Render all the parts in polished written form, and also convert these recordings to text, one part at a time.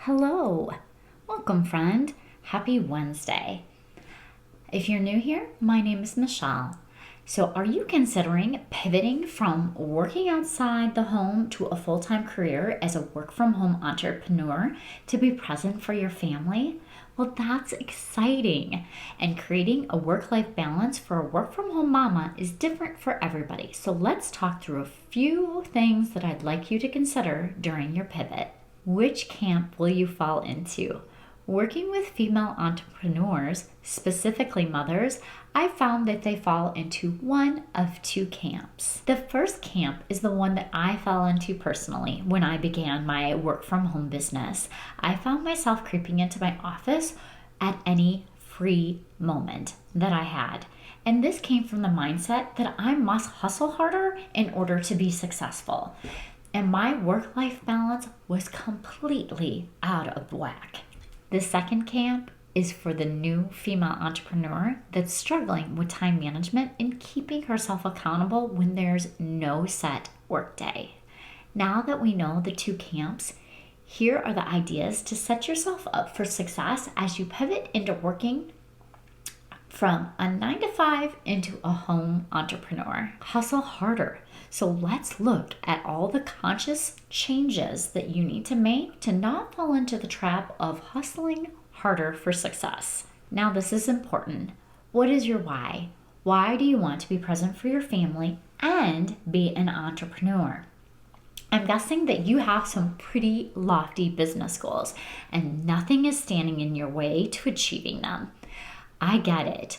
Hello. Welcome, friend. Happy Wednesday. If you're new here, my name is Michele. So, are you considering pivoting from working outside the home to a full time career as a work from home entrepreneur to be present for your family? Well, that's exciting. And creating a work life balance for a work from home mama is different for everybody. So, let's talk through a few things that I'd like you to consider during your pivot. Which camp will you fall into? Working with female entrepreneurs, specifically mothers, I found that they fall into one of two camps. The first camp is the one that I fell into personally when I began my work from home business. I found myself creeping into my office at any free moment that I had. And this came from the mindset that I must hustle harder in order to be successful. And my work-life balance was completely out of whack. The second camp is for the new female entrepreneur that's struggling with time management and keeping herself accountable when there's no set workday. Now that we know the two camps, here are the ideas to set yourself up for success as you pivot into working from a 9 to 5 into a home entrepreneur. Hustle harder. So let's look at all the conscious changes that you need to make to not fall into the trap of hustling harder for success. Now, this is important. What is your why? Why do you want to be present for your family and be an entrepreneur? I'm guessing that you have some pretty lofty business goals and nothing is standing in your way to achieving them. I get it.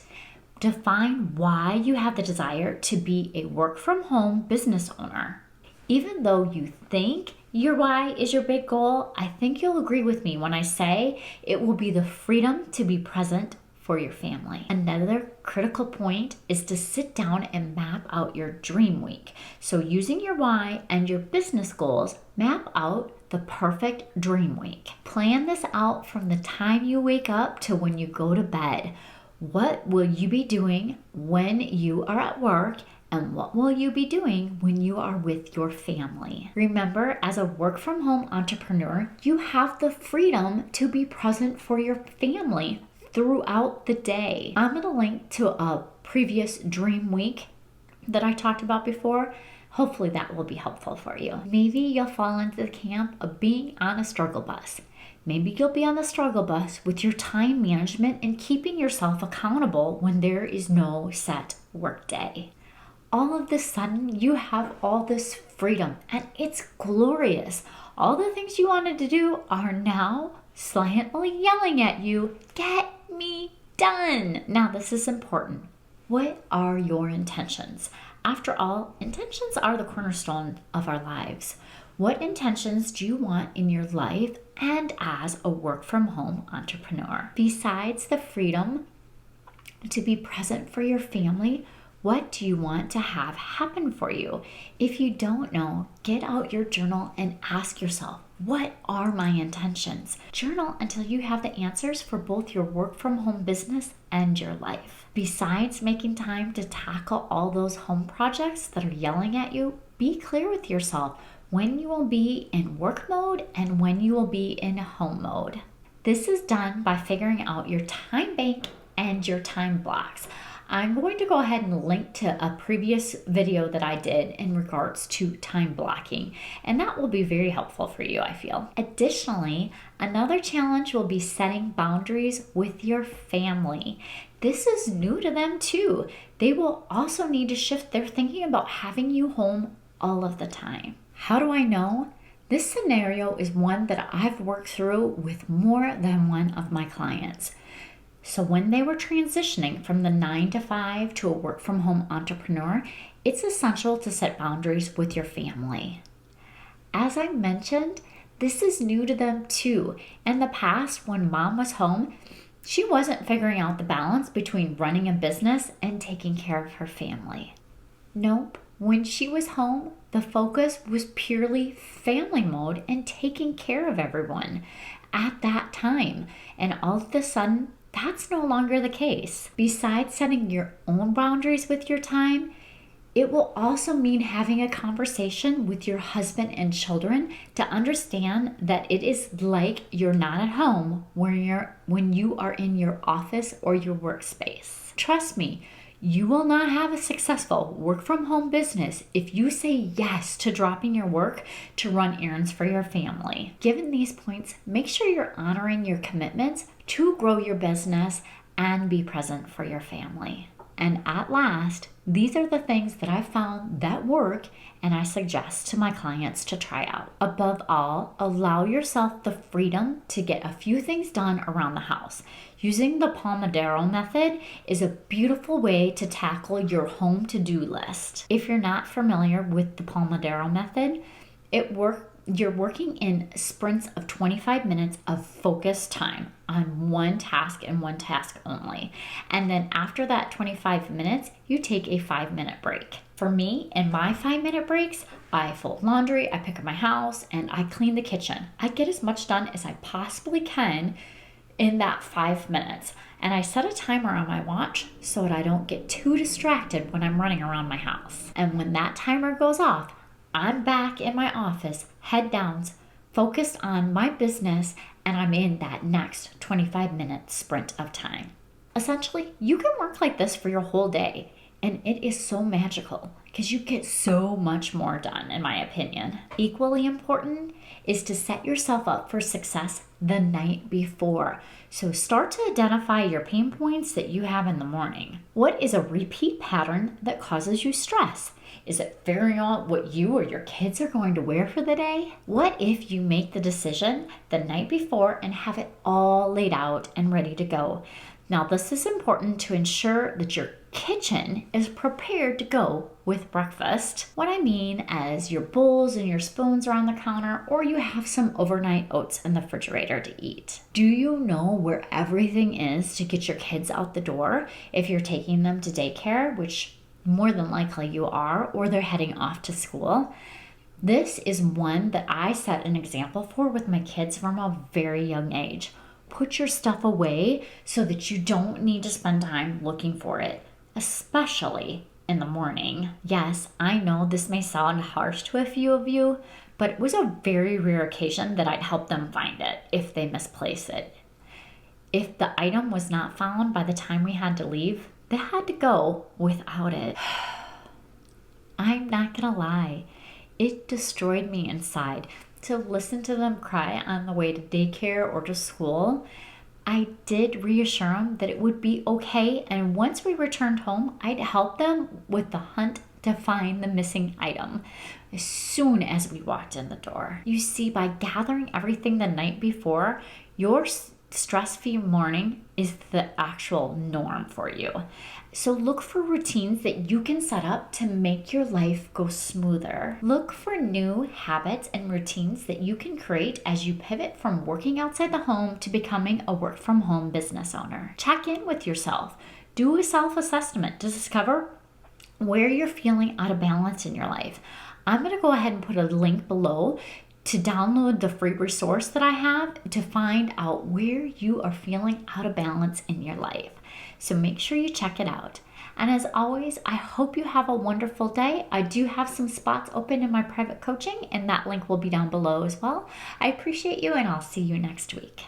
Define why you have the desire to be a work from home business owner. Even though you think your why is your big goal, I think you'll agree with me when I say it will be the freedom to be present for your family. Another critical point is to sit down and map out your dream week. So using your why and your business goals, map out the perfect dream week. Plan this out from the time you wake up to when you go to bed. What will you be doing when you are at work, and what will you be doing when you are with your family? Remember, as a work from home entrepreneur, you have the freedom to be present for your family throughout the day. I'm going to link to a previous dream week that I talked about before. Hopefully that will be helpful for you. Maybe you'll fall into the camp of being on a struggle bus. Maybe you'll be on the struggle bus with your time management and keeping yourself accountable when there is no set workday. All of a sudden, you have all this freedom and it's glorious. All the things you wanted to do are now silently yelling at you, "Get me done." Now, this is important. What are your intentions? After all, intentions are the cornerstone of our lives. What intentions do you want in your life and as a work from home entrepreneur? Besides the freedom to be present for your family, what do you want to have happen for you? If you don't know, get out your journal and ask yourself, what are my intentions? Journal until you have the answers for both your work from home business and your life. Besides making time to tackle all those home projects that are yelling at you, be clear with yourself when you will be in work mode and when you will be in home mode. This is done by figuring out your time bank and your time blocks. I'm going to go ahead and link to a previous video that I did in regards to time blocking, and that will be very helpful for you, I feel. Additionally, another challenge will be setting boundaries with your family. This is new to them too. They will also need to shift their thinking about having you home all of the time. How do I know? This scenario is one that I've worked through with more than one of my clients. So when they were transitioning from the 9 to 5 to a work from home entrepreneur, it's essential to set boundaries with your family. As I mentioned, this is new to them too. In the past, when mom was home, she wasn't figuring out the balance between running a business and taking care of her family. Nope. When she was home, the focus was purely family mode and taking care of everyone at that time. And all of a sudden, that's no longer the case. Besides setting your own boundaries with your time, It will also mean having a conversation with your husband and children to understand that it is like you're not at home when you are in your office or your workspace. Trust me, you will not have a successful work from home business if you say yes to dropping your work to run errands for your family. Given these points, make sure you're honoring your commitments to grow your business and be present for your family. And at last, these are the things that I found that work and I suggest to my clients to try out. Above all, allow yourself the freedom to get a few things done around the house. Using the Pomodoro Method is a beautiful way to tackle your home to-do list. If you're not familiar with the Pomodoro Method, you're working in sprints of 25 minutes of focused time on one task and one task only. And then after that 25 minutes, you take a 5-minute break. For me, in my 5-minute breaks, I fold laundry, I pick up my house, and I clean the kitchen. I get as much done as I possibly can in that 5 minutes. And I set a timer on my watch so that I don't get too distracted when I'm running around my house. And when that timer goes off, I'm back in my office, head down, focused on my business, and I'm in that next 25-minute sprint of time. Essentially, you can work like this for your whole day, and it is so magical because you get so much more done, in my opinion. Equally important is to set yourself up for success the night before. So start to identify your pain points that you have in the morning. What is a repeat pattern that causes you stress? Is it figuring out what you or your kids are going to wear for the day? What if you make the decision the night before and have it all laid out and ready to go? Now, this is important to ensure that your kitchen is prepared to go with breakfast. What I mean is your bowls and your spoons are on the counter, or you have some overnight oats in the refrigerator to eat. Do you know where everything is to get your kids out the door if you're taking them to daycare, which more than likely you are, or they're heading off to school? This is one that I set an example for with my kids from a very young age. Put your stuff away so that you don't need to spend time looking for it, especially in the morning. Yes, I know this may sound harsh to a few of you, but it was a very rare occasion that I'd help them find it if they misplace it. If the item was not found by the time we had to leave, they had to go without it. I'm not gonna lie, it destroyed me inside to listen to them cry on the way to daycare or to school. I did reassure them that it would be okay, and once we returned home, I'd help them with the hunt to find the missing item as soon as we walked in the door. You see, by gathering everything the night before, your stress-free morning is the actual norm for you. So look for routines that you can set up to make your life go smoother. Look for new habits and routines that you can create as you pivot from working outside the home to becoming a work from home business owner. Check in with yourself. Do a self-assessment to discover where you're feeling out of balance in your life. I'm going to go ahead and put a link below to download the free resource that I have to find out where you are feeling out of balance in your life. So make sure you check it out. And as always, I hope you have a wonderful day. I do have some spots open in my private coaching, and that link will be down below as well. I appreciate you, and I'll see you next week.